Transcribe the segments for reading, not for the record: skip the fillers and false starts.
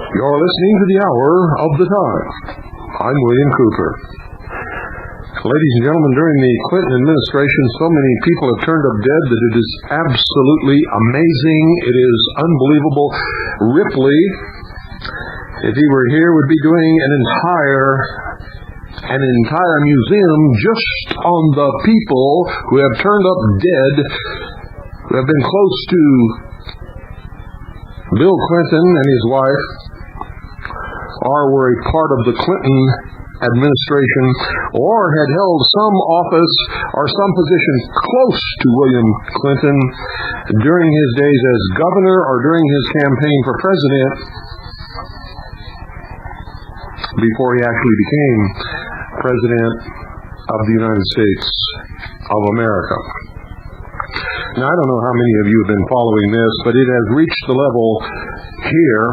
You're listening to the Hour of the Time. I'm William Cooper. Ladies and gentlemen, during the Clinton administration, so many people have turned up dead that it is absolutely amazing. It is unbelievable. Ripley, if he were here, would be doing an entire museum just on the people who have turned up dead, who have been close to Bill Clinton and his wife, or were a part of the Clinton administration, or had held some office or some position close to William Clinton during his days as governor or during his campaign for president before he actually became president of the United States of America. Now, I don't know how many of you have been following this, but it has reached the level here,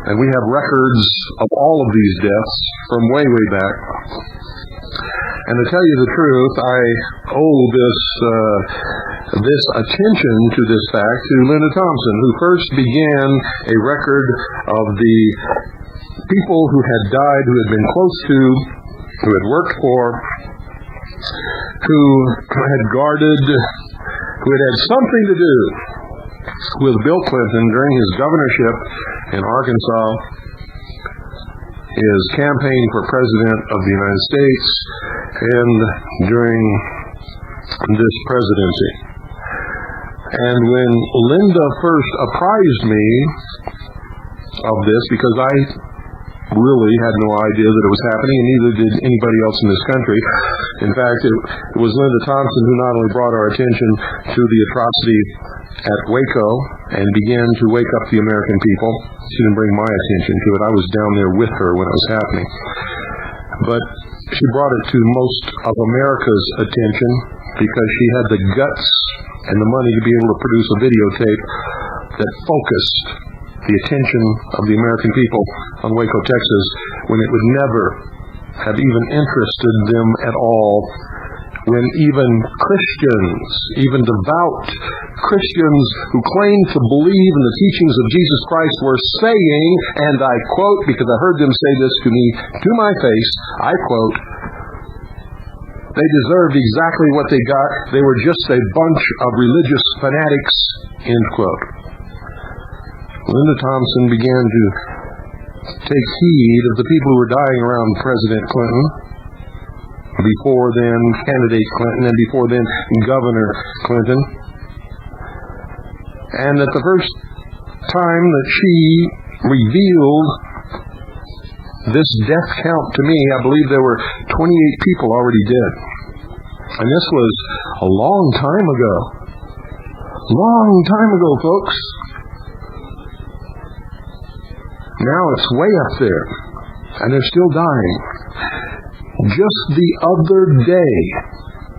and we have records of all of these deaths from way, way back. And to tell you the truth, I owe this attention to this fact to Linda Thompson, who first began a record of the people who had died, who had been close to, who had worked for, who had guarded, who had had something to do with Bill Clinton during his governorship in Arkansas, his campaign for president of the United States, and during this presidency. And when Linda first apprised me of this, because I really had no idea that it was happening, and neither did anybody else in this country. In fact, it was Linda Thompson who not only brought our attention to the atrocity at Waco and began to wake up the American people. She didn't bring my attention to it. I was down there with her when it was happening. But she brought it to most of America's attention because she had the guts and the money to be able to produce a videotape that focused the attention of the American people on Waco, Texas, when it would never have even interested them at all, when even Christians, even devout Christians who claim to believe in the teachings of Jesus Christ were saying, and I quote, because I heard them say this to me, to my face, I quote, they deserved exactly what they got. They were just a bunch of religious fanatics, end quote. Linda Thompson began to take heed of the people who were dying around President Clinton, before then candidate Clinton, and before then Governor Clinton. And at the first time that she revealed this death count to me, I believe there were 28 people already dead. And this was a long time ago. Long time ago, folks. Now it's way up there, and they're still dying. Just the other day,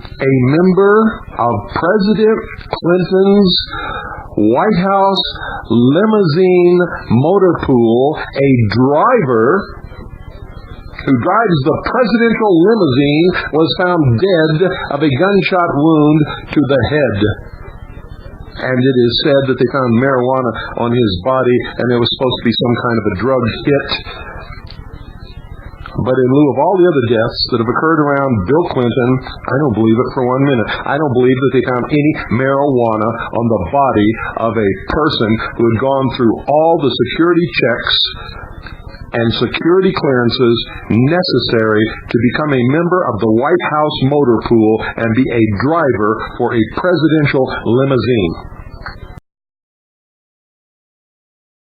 a member of President Clinton's White House limousine motor pool, a driver who drives the presidential limousine, was found dead of a gunshot wound to the head. And it is said that they found marijuana on his body, and there was supposed to be some kind of a drug hit. But in lieu of all the other deaths that have occurred around Bill Clinton, I don't believe it for 1 minute. I don't believe that they found any marijuana on the body of a person who had gone through all the security checks and security clearances necessary to become a member of the White House motor pool and be a driver for a presidential limousine.